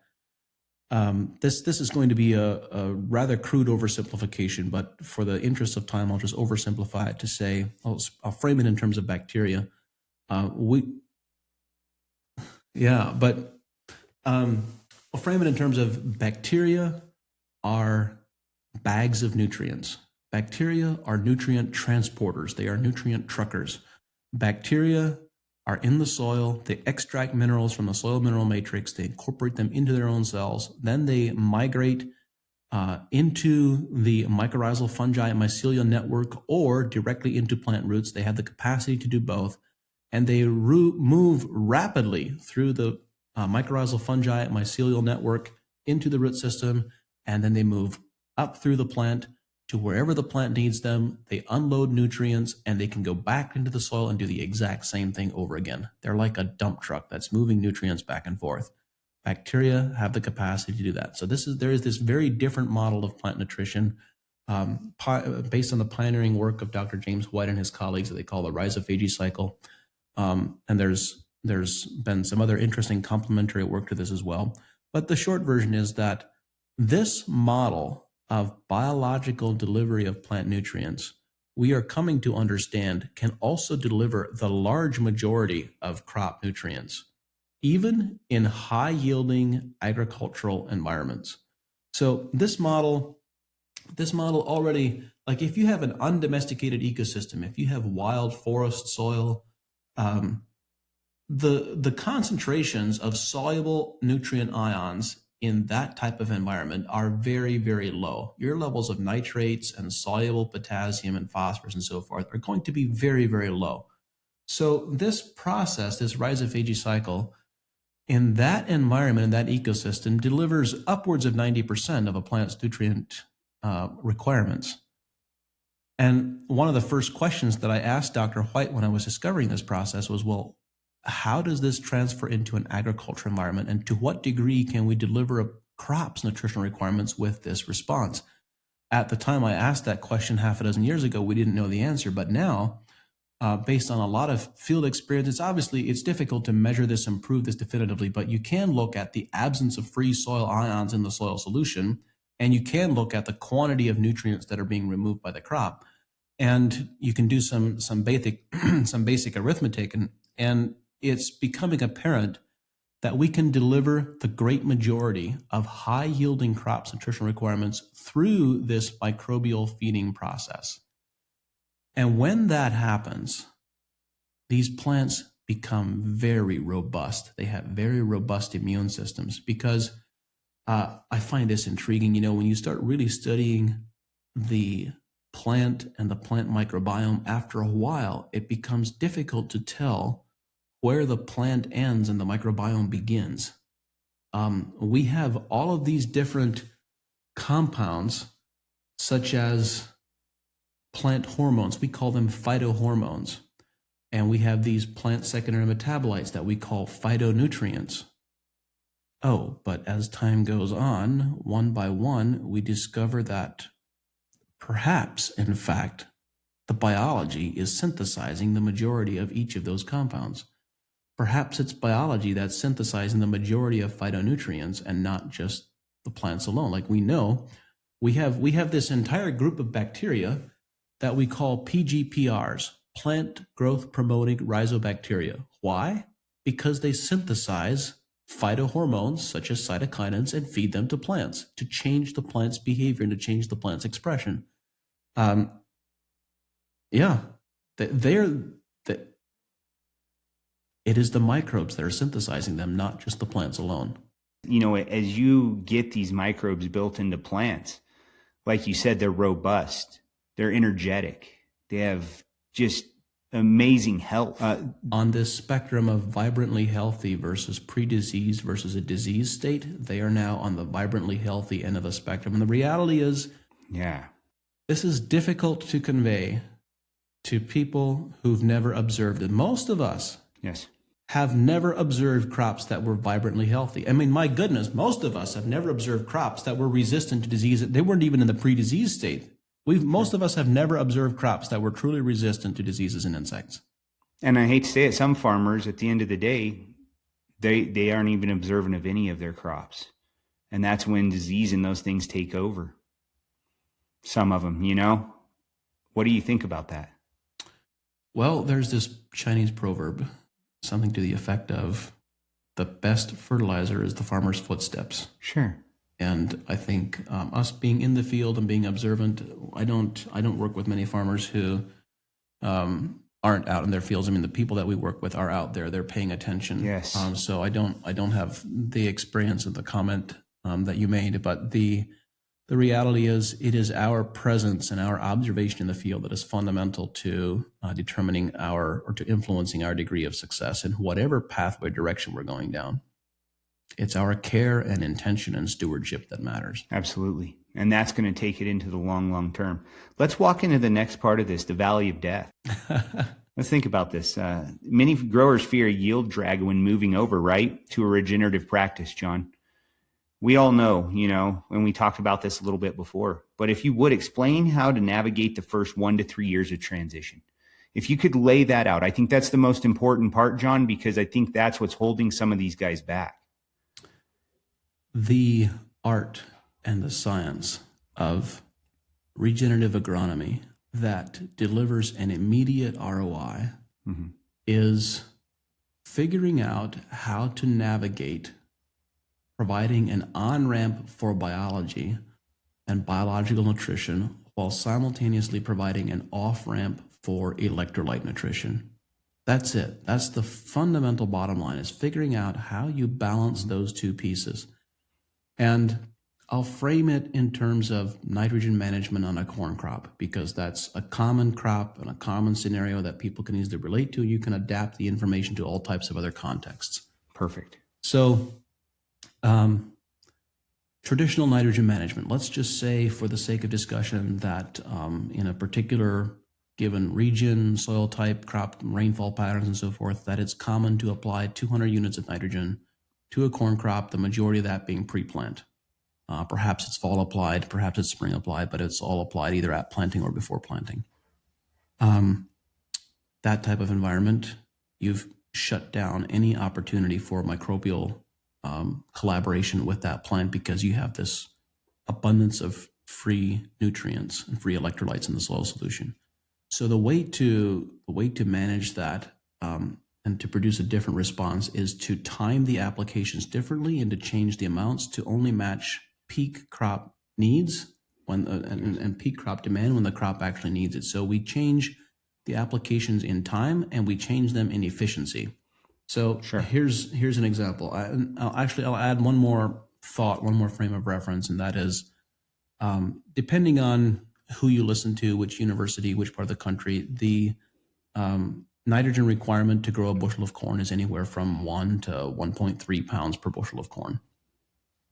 [SPEAKER 2] this is going to be a rather crude oversimplification, but for the interest of time, I'll just oversimplify it to say, I'll frame it in terms of bacteria. I'll frame it in terms of bacteria are bags of nutrients. Bacteria are nutrient transporters. They are nutrient truckers. Bacteria are in the soil. They extract minerals from the soil mineral matrix. They incorporate them into their own cells. Then they migrate into the mycorrhizal fungi mycelial network or directly into plant roots. They have the capacity to do both. And they move rapidly through the mycorrhizal fungi mycelial network into the root system, and then they move up through the plant to wherever the plant needs them. They unload nutrients, and they can go back into the soil and do the exact same thing over again. They're like a dump truck that's moving nutrients back and forth. Bacteria have the capacity to do that. So there is this very different model of plant nutrition based on the pioneering work of Dr. James White and his colleagues that they call the rhizophagy cycle. And there's been some other interesting complementary work to this as well. But the short version is that this model of biological delivery of plant nutrients, we are coming to understand can also deliver the large majority of crop nutrients, even in high-yielding agricultural environments. So this model already, like if you have an undomesticated ecosystem, if you have wild forest soil, the concentrations of soluble nutrient ions in that type of environment are very, very low. Your levels of nitrates and soluble potassium and phosphorus and so forth are going to be very, very low. So this process, this rhizophagy cycle, in that environment, in that ecosystem, delivers upwards of 90% of a plant's nutrient requirements. And one of the first questions that I asked Dr. White when I was discovering this process was, well, how does this transfer into an agriculture environment? And to what degree can we deliver a crop's nutritional requirements with this response? At the time I asked that question half a dozen years ago, we didn't know the answer. But now, based on a lot of field experience, it's difficult to measure this and prove this definitively, but you can look at the absence of free soil ions in the soil solution, and you can look at the quantity of nutrients that are being removed by the crop. And you can do some basic some basic arithmetic, and it's becoming apparent that we can deliver the great majority of high-yielding crops' nutritional requirements through this microbial feeding process. And when that happens, these plants become very robust. They have very robust immune systems because I find this intriguing. You know, when you start really studying the plant and the plant microbiome, after a while, it becomes difficult to tell where the plant ends and the microbiome begins. We have all of these different compounds, such as plant hormones. We call them phytohormones. And we have these plant secondary metabolites that we call phytonutrients. Oh, but as time goes on, one by one, we discover that perhaps, in fact, the biology is synthesizing the majority of each of those compounds. Perhaps it's biology that's synthesizing the majority of phytonutrients and not just the plants alone. Like we know, we have this entire group of bacteria that we call PGPRs, plant growth promoting rhizobacteria. Why? Because they synthesize phytohormones such as cytokinins and feed them to plants to change the plant's behavior and to change the plant's expression. It is the microbes that are synthesizing them, not just the plants alone.
[SPEAKER 1] You know, as you get these microbes built into plants, like you said, they're robust, they're energetic, they have just amazing health.
[SPEAKER 2] On this spectrum of vibrantly healthy versus pre-disease versus a disease state, they are now on the vibrantly healthy end of the spectrum. And the reality is, this is difficult to convey to people who've never observed it. Most of us have never observed crops that were vibrantly healthy. I mean, my goodness, most of us have never observed crops that were resistant to disease. They weren't even in the pre-disease state. Most of us have never observed crops that were truly resistant to diseases and insects.
[SPEAKER 1] And I hate to say it, some farmers, at the end of the day, they aren't even observant of any of their crops. And that's when disease and those things take over. Some of them, you know? What do you think about that?
[SPEAKER 2] Well, there's this Chinese proverb, something to the effect of, the best fertilizer is the farmer's footsteps.
[SPEAKER 1] Sure.
[SPEAKER 2] And I think us being in the field and being observant, I don't work with many farmers who aren't out in their fields. I mean, the people that we work with are out there; they're paying attention.
[SPEAKER 1] Yes.
[SPEAKER 2] So I don't have the experience of the comment that you made, but the reality is, it is our presence and our observation in the field that is fundamental to determining or to influencing our degree of success in whatever pathway direction we're going down. It's our care and intention and stewardship that matters.
[SPEAKER 1] Absolutely. And that's going to take it into the long, long term. Let's walk into the next part of this, the valley of death. Let's think about this. Many growers fear yield drag when moving over, right, to a regenerative practice, John. We all know, you know, and we talked about this a little bit before, but if you would explain how to navigate the first 1 to 3 years of transition. If you could lay that out, I think that's the most important part, John, because I think that's what's holding some of these guys back.
[SPEAKER 2] The art and the science of regenerative agronomy that delivers an immediate ROI is figuring out how to navigate providing an on-ramp for biology and biological nutrition while simultaneously providing an off-ramp for electrolyte nutrition. That's it. That's the fundamental bottom line, is figuring out how you balance those two pieces. And I'll frame it in terms of nitrogen management on a corn crop, because that's a common crop and a common scenario that people can easily relate to. You can adapt the information to all types of other contexts.
[SPEAKER 1] Perfect.
[SPEAKER 2] So traditional nitrogen management. Let's just say, for the sake of discussion, that in a particular given region, soil type, crop, rainfall patterns, and so forth, that it's common to apply 200 units of nitrogen to a corn crop, the majority of that being pre-plant. Perhaps it's fall applied, perhaps it's spring applied, but it's all applied either at planting or before planting. That type of environment, you've shut down any opportunity for microbial collaboration with that plant, because you have this abundance of free nutrients and free electrolytes in the soil solution. So the way to manage that and to produce a different response is to time the applications differently and to change the amounts to only match peak crop needs and peak crop demand when the crop actually needs it. So we change the applications in time and we change them in efficiency. So here's an example. I'll add one more thought, one more frame of reference, and that is depending on who you listen to, which university, which part of the country, the nitrogen requirement to grow a bushel of corn is anywhere from 1 to 1.3 pounds per bushel of corn.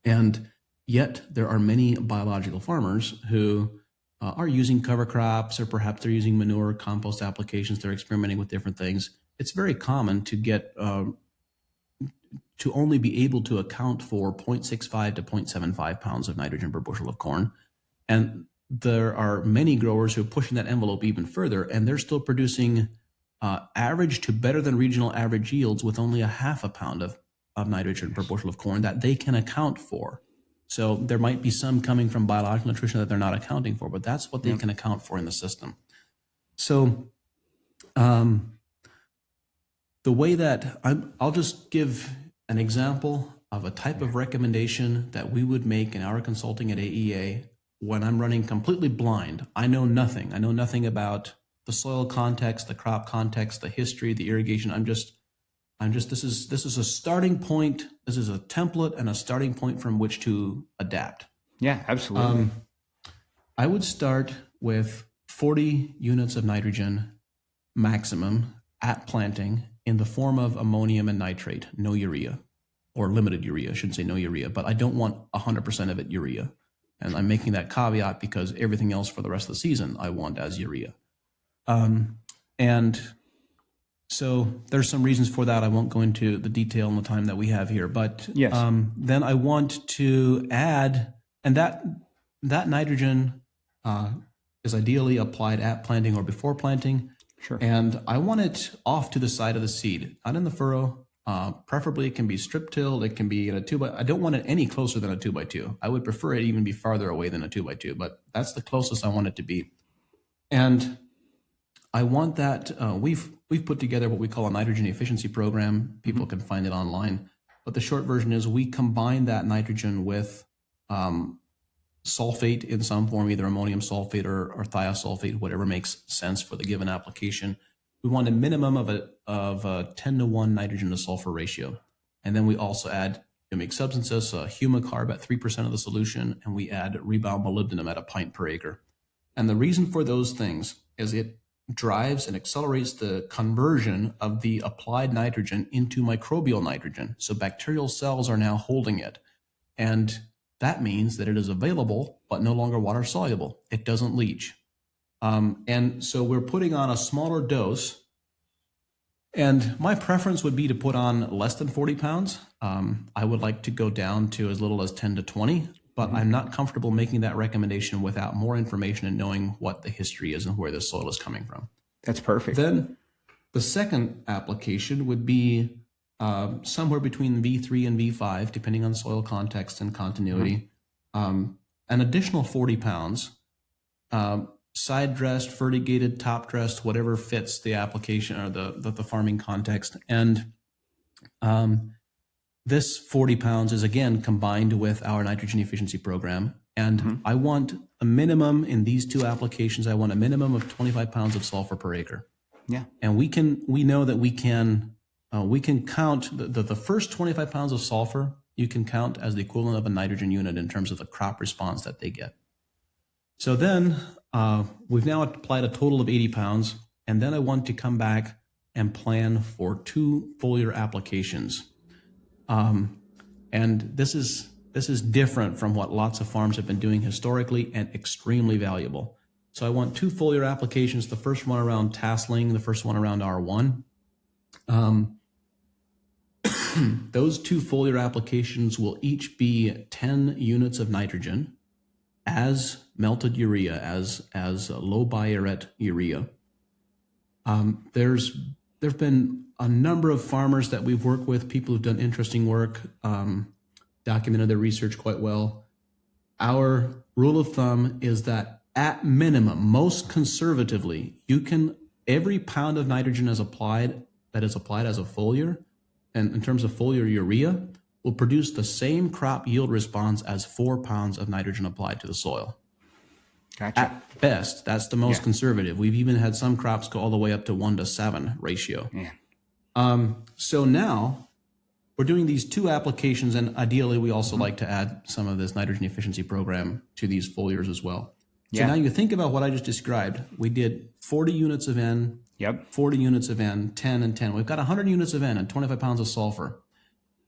[SPEAKER 2] And yet there are many biological farmers who are using cover crops, or perhaps they're using manure, compost applications, they're experimenting with different things. It's very common to get to only be able to account for 0.65 to 0.75 pounds of nitrogen per bushel of corn. And there are many growers who are pushing that envelope even further, and they're still producing average to better than regional average yields with only a half a pound of nitrogen per bushel of corn that they can account for. So there might be some coming from biological nutrition that they're not accounting for, but that's what they can account for in the system. So the way that I'll just give an example of a type of recommendation that we would make in our consulting at AEA when I'm running completely blind. I know nothing. I know nothing about the soil context, the crop context, the history, the irrigation. this is a starting point. This is a template and a starting point from which to adapt.
[SPEAKER 1] Yeah, absolutely.
[SPEAKER 2] I would start with 40 units of nitrogen maximum at planting in the form of ammonium and nitrate, no urea, or limited urea. I shouldn't say no urea, but I don't want 100% of it urea. And I'm making that caveat because everything else for the rest of the season I want as urea. And so there's some reasons for that. I won't go into the detail in the time that we have here, but
[SPEAKER 1] yes.
[SPEAKER 2] Then I want to add, and that nitrogen is ideally applied at planting or before planting.
[SPEAKER 1] Sure.
[SPEAKER 2] And I want it off to the side of the seed, not in the furrow. Preferably it can be strip tilled. It can be in a 2x. I don't want it any closer than a 2x2. I would prefer it even be farther away than a 2x2, but that's the closest I want it to be. And I want that, we've put together what we call a nitrogen efficiency program. People can find it online, but the short version is we combine that nitrogen with sulfate in some form, either ammonium sulfate or thiosulfate, whatever makes sense for the given application. We want a minimum of a 10-to-1 nitrogen to sulfur ratio. And then we also add humic substances, humicarb at 3% of the solution, and we add rebound molybdenum at a pint per acre. And the reason for those things is it drives and accelerates the conversion of the applied nitrogen into microbial nitrogen. So bacterial cells are now holding it. And that means that it is available, but no longer water soluble. It doesn't leach. And so we're putting on a smaller dose. And my preference would be to put on less than 40 pounds. I would like to go down to as little as 10 to 20, but I'm not comfortable making that recommendation without more information and knowing what the history is and where the soil is coming from.
[SPEAKER 1] That's perfect. Then
[SPEAKER 2] the second application would be somewhere between V3 and V5, depending on soil context and continuity. An additional 40 pounds, side dressed, fertigated, top dressed, whatever fits the application or the farming context. And this 40 pounds is again combined with our nitrogen efficiency program. And I want a minimum in these two applications. I want a minimum of 25 pounds of sulfur per acre.
[SPEAKER 1] Yeah.
[SPEAKER 2] And we know that we can count the first 25 pounds of sulfur, you can count as the equivalent of a nitrogen unit in terms of the crop response that they get. So then we've now applied a total of 80 pounds. And then I want to come back and plan for 2 foliar applications. And this is This is different from what lots of farms have been doing historically and extremely valuable. So I want 2 foliar applications, the first one around tasseling, the first one around R1. Those 2 foliar applications will each be 10 units of nitrogen as melted urea, as low biuret urea. There've been a number of farmers that we've worked with, people who've done interesting work, documented their research quite well. Our rule of thumb is that at minimum, most conservatively, every pound of nitrogen is applied as a foliar, and in terms of foliar urea, will produce the same crop yield response as 4 pounds of nitrogen applied to the soil.
[SPEAKER 1] Gotcha.
[SPEAKER 2] At best, that's the most conservative. We've even had some crops go all the way up to 1-to-7 ratio.
[SPEAKER 1] Yeah.
[SPEAKER 2] So now we're doing these 2 applications, and ideally we also like to add some of this nitrogen efficiency program to these foliars as well. So now you think about what I just described. We did 40 units of N, 40 units of N, 10 and 10. We've got 100 units of N and 25 pounds of sulfur.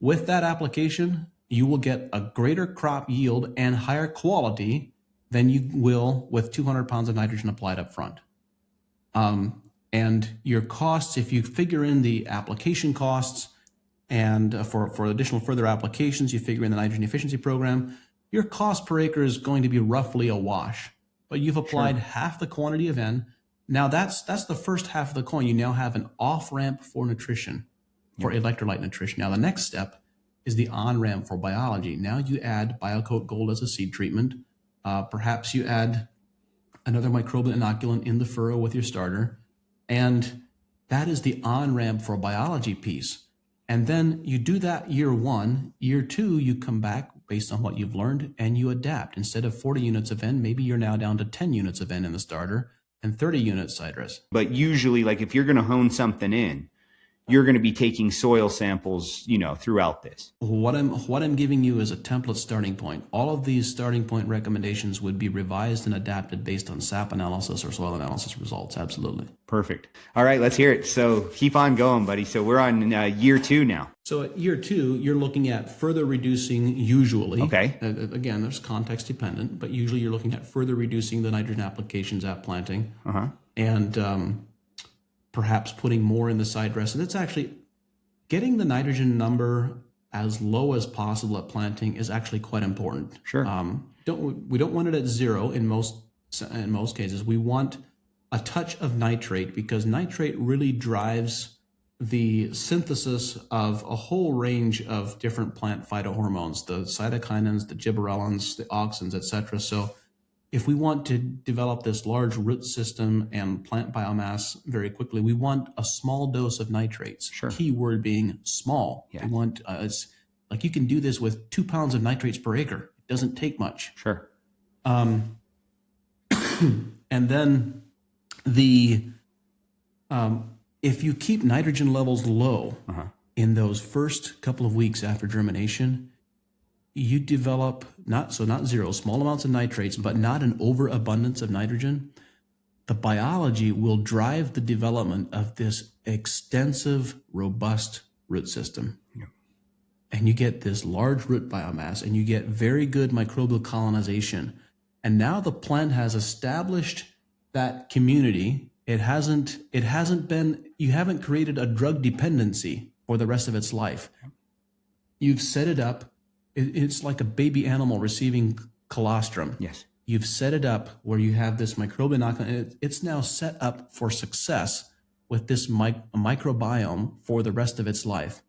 [SPEAKER 2] With that application, you will get a greater crop yield and higher quality than you will with 200 pounds of nitrogen applied up front. And your costs, if you figure in the application costs and for additional further applications, you figure in the nitrogen efficiency program, your cost per acre is going to be roughly a wash. But you've applied half the quantity of N. Now that's the first half of the coin. You now have an off-ramp for nutrition, for electrolyte nutrition. Now the next step is the on-ramp for biology. Now you add BioCoat Gold as a seed treatment. Perhaps you add another microbial inoculant in the furrow with your starter. And that is the on-ramp for biology piece. And then you do that year 1. Year 2, you come back based on what you've learned and you adapt. Instead of 40 units of N, maybe you're now down to 10 units of N in the starter and 30 units citrus.
[SPEAKER 1] But usually, like if you're going to hone something in, you're going to be taking soil samples, throughout this.
[SPEAKER 2] What I'm giving you is a template starting point. All of these starting point recommendations would be revised and adapted based on SAP analysis or soil analysis results. Absolutely.
[SPEAKER 1] Perfect. All right, let's hear it. So keep on going, buddy. So we're on year 2 now.
[SPEAKER 2] So at year 2, you're looking at further reducing usually.
[SPEAKER 1] Okay.
[SPEAKER 2] Again, there's context dependent, but usually you're looking at further reducing the nitrogen applications at planting. And perhaps putting more in the side dress. And it's actually getting the nitrogen number as low as possible at planting is actually quite important.
[SPEAKER 1] Sure.
[SPEAKER 2] We don't want it at 0 in most cases. We want a touch of nitrate because nitrate really drives the synthesis of a whole range of different plant phytohormones, the cytokinins, the gibberellins, the auxins, etc. So if we want to develop this large root system and plant biomass very quickly, we want a small dose of nitrates.
[SPEAKER 1] Sure. Key
[SPEAKER 2] word being small.
[SPEAKER 1] Yeah.
[SPEAKER 2] We want, it's like you can do this with 2 pounds of nitrates per acre. It doesn't take much.
[SPEAKER 1] Sure.
[SPEAKER 2] And then if you keep nitrogen levels low in those first couple of weeks after germination, you develop not 0, small amounts of nitrates, but not an overabundance of nitrogen. The biology will drive the development of this extensive, robust root system.
[SPEAKER 1] Yep.
[SPEAKER 2] And you get this large root biomass and you get very good microbial colonization. And now the plant has established that community. You haven't created a drug dependency for the rest of its life. You've set it up. It's like a baby animal receiving colostrum.
[SPEAKER 1] Yes.
[SPEAKER 2] You've set it up where you have this microbial inoculant. It's now set up for success with this microbiome for the rest of its life.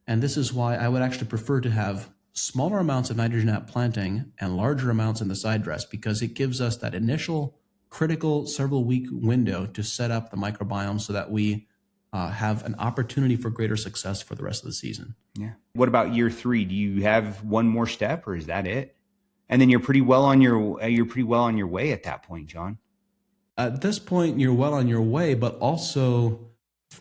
[SPEAKER 2] And this is why I would actually prefer to have smaller amounts of nitrogen at planting and larger amounts in the side dress, because it gives us that initial critical several week window to set up the microbiome so that we have an opportunity for greater success for the rest of the season.
[SPEAKER 1] Yeah. What about year 3? Do you have one more step, or is that it? And then you're pretty well on your way at that point, John.
[SPEAKER 2] At this point, you're well on your way, but also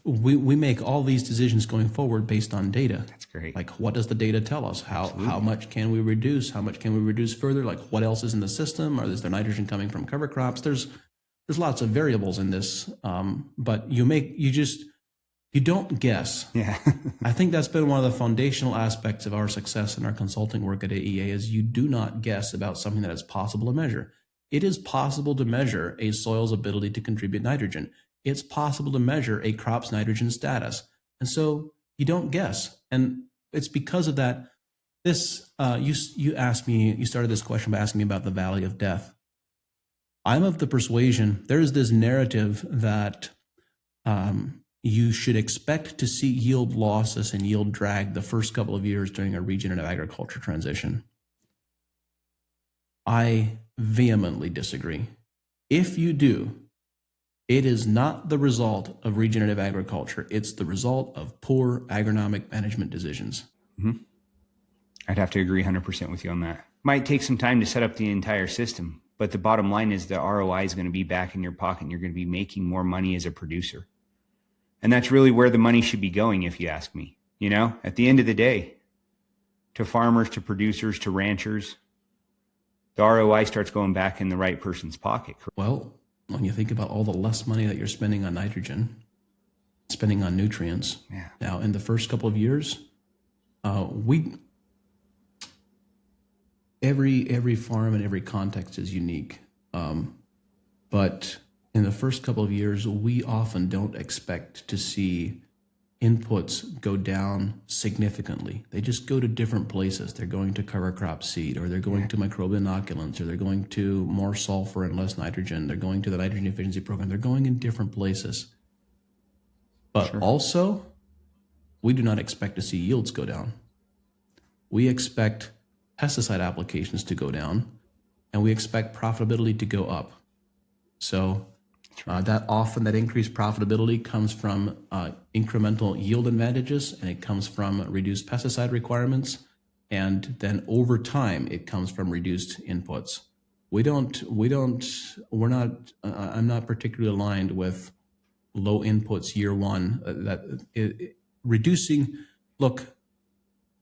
[SPEAKER 2] we make all these decisions going forward based on data.
[SPEAKER 1] That's great.
[SPEAKER 2] Like, what does the data tell us? How much can we reduce? How much can we reduce further? Like, what else is in the system? Or is there nitrogen coming from cover crops? There's lots of variables in this, but You don't guess.
[SPEAKER 1] Yeah.
[SPEAKER 2] I think that's been one of the foundational aspects of our success in our consulting work at AEA is you do not guess about something that is possible to measure. It is possible to measure a soil's ability to contribute nitrogen. It's possible to measure a crop's nitrogen status. And so you don't guess. And it's because of that. This, you asked me, you started this question by asking me about the valley of death. I'm of the persuasion, there is this narrative that you should expect to see yield losses and yield drag the first couple of years during a regenerative agriculture transition. I vehemently disagree. If you do, it is not the result of regenerative agriculture. It's the result of poor agronomic management decisions.
[SPEAKER 1] Mm-hmm. I'd have to agree 100% with you on that. Might take some time to set up the entire system, but the bottom line is the ROI is going to be back in your pocket and you're going to be making more money as a producer. And that's really where the money should be going, if you ask me. You know, at the end of the day, to farmers, to producers, to ranchers, the ROI starts going back in the right person's pocket.
[SPEAKER 2] Well, when you think about all the less money that you're spending on nitrogen, spending on nutrients, now in the first couple of years, every farm and every context is unique. But in the first couple of years, we often don't expect to see inputs go down significantly. They just go to different places. They're going to cover crop seed, or they're going to microbial inoculants, or they're going to more sulfur and less nitrogen. They're going to the nitrogen efficiency program. They're going in different places. But also, we do not expect to see yields go down. We expect pesticide applications to go down, and we expect profitability to go up. So that increased profitability comes from incremental yield advantages, and it comes from reduced pesticide requirements, and then over time it comes from reduced inputs. I'm not particularly aligned with low inputs year one. Look,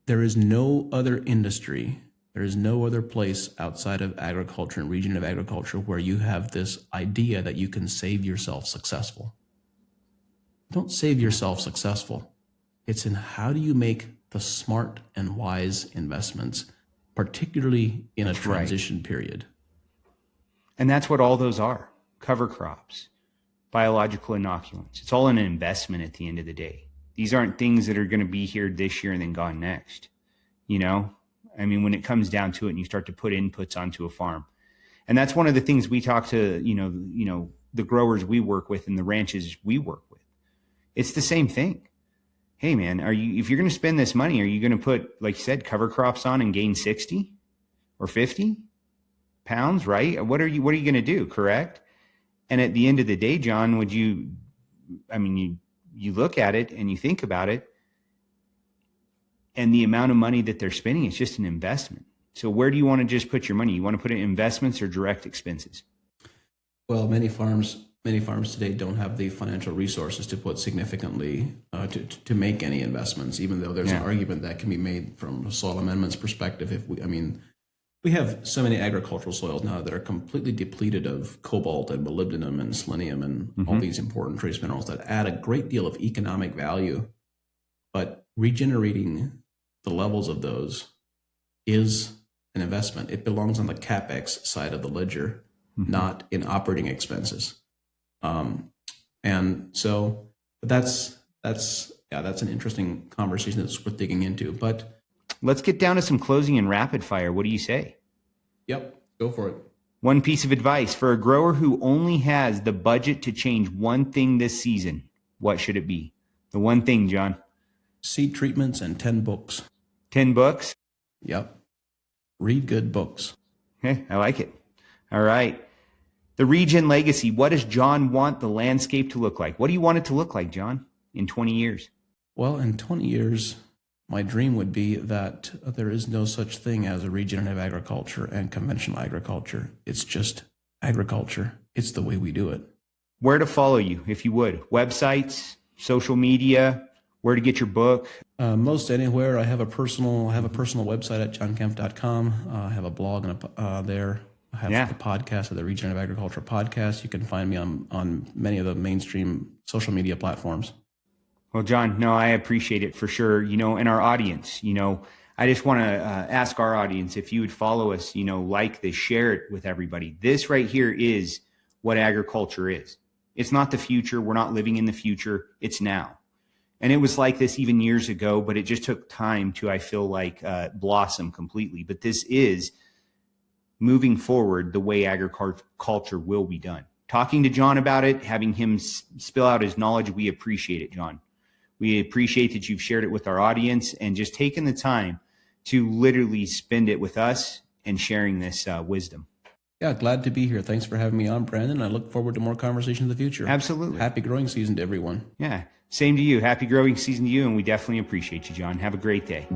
[SPEAKER 2] there is no other industry. There is no other place outside of agriculture and regenerative agriculture where you have this idea that you can save yourself successful. Don't save yourself successful. It's in how do you make the smart and wise investments, particularly in a transition period.
[SPEAKER 1] And that's what all those are. Cover crops, biological inoculants. It's all an investment at the end of the day. These aren't things that are going to be here this year and then gone next. You know? I mean, when it comes down to it and you start to put inputs onto a farm. And that's one of the things we talk to, the growers we work with and the ranches we work with. It's the same thing. Hey man, if you're going to spend this money, are you going to put, like you said, cover crops on and gain 60 or 50 pounds, right? What are you going to do? Correct. And at the end of the day, John, you look at it and you think about it, and the amount of money that they're spending is just an investment. So where do you want to just put your money? You want to put it in investments or direct expenses?
[SPEAKER 2] Well, many farms today don't have the financial resources to put significantly to make any investments, even though there's an argument that can be made from a soil amendments perspective. We have so many agricultural soils now that are completely depleted of cobalt and molybdenum and selenium and all these important trace minerals that add a great deal of economic value. But regenerating the levels of those is an investment. It belongs on the CapEx side of the ledger, not in operating expenses. And so that's an interesting conversation that's worth digging into. But
[SPEAKER 1] let's get down to some closing and rapid fire. What do you say?
[SPEAKER 2] Yep, go for it.
[SPEAKER 1] One piece of advice for a grower who only has the budget to change one thing this season. What should it be? The one thing, John.
[SPEAKER 2] Seed treatments and 10 books.
[SPEAKER 1] 10 books?
[SPEAKER 2] Yep. Read good books.
[SPEAKER 1] Okay, I like it. All right. The Regen legacy. What does John want the landscape to look like? What do you want it to look like, John, in 20 years?
[SPEAKER 2] Well, in 20 years, my dream would be that there is no such thing as a regenerative agriculture and conventional agriculture. It's just agriculture. It's the way we do it.
[SPEAKER 1] Where to follow you, if you would? Websites, social media, where to get your book?
[SPEAKER 2] Most anywhere. I have a personal website at johnkempf.com. I have a blog there. I have the podcast of the Regenerative Agriculture podcast. You can find me on many of the mainstream social media platforms.
[SPEAKER 1] Well, John, no, I appreciate it for sure. And our audience, I just want to ask our audience if you would follow us, like this, share it with everybody. This right here is what agriculture is. It's not the future. We're not living in the future. It's now. And it was like this even years ago, but it just took time to, I feel like, blossom completely. But this is moving forward the way agriculture will be done. Talking to John about it, having him spill out his knowledge, we appreciate it, John. We appreciate that you've shared it with our audience and just taken the time to literally spend it with us and sharing this wisdom.
[SPEAKER 2] Yeah, glad to be here. Thanks for having me on, Brandon. I look forward to more conversations in the future.
[SPEAKER 1] Absolutely.
[SPEAKER 2] Happy growing season to everyone.
[SPEAKER 1] Yeah, same to you. Happy growing season to you, and we definitely appreciate you, John. Have a great day.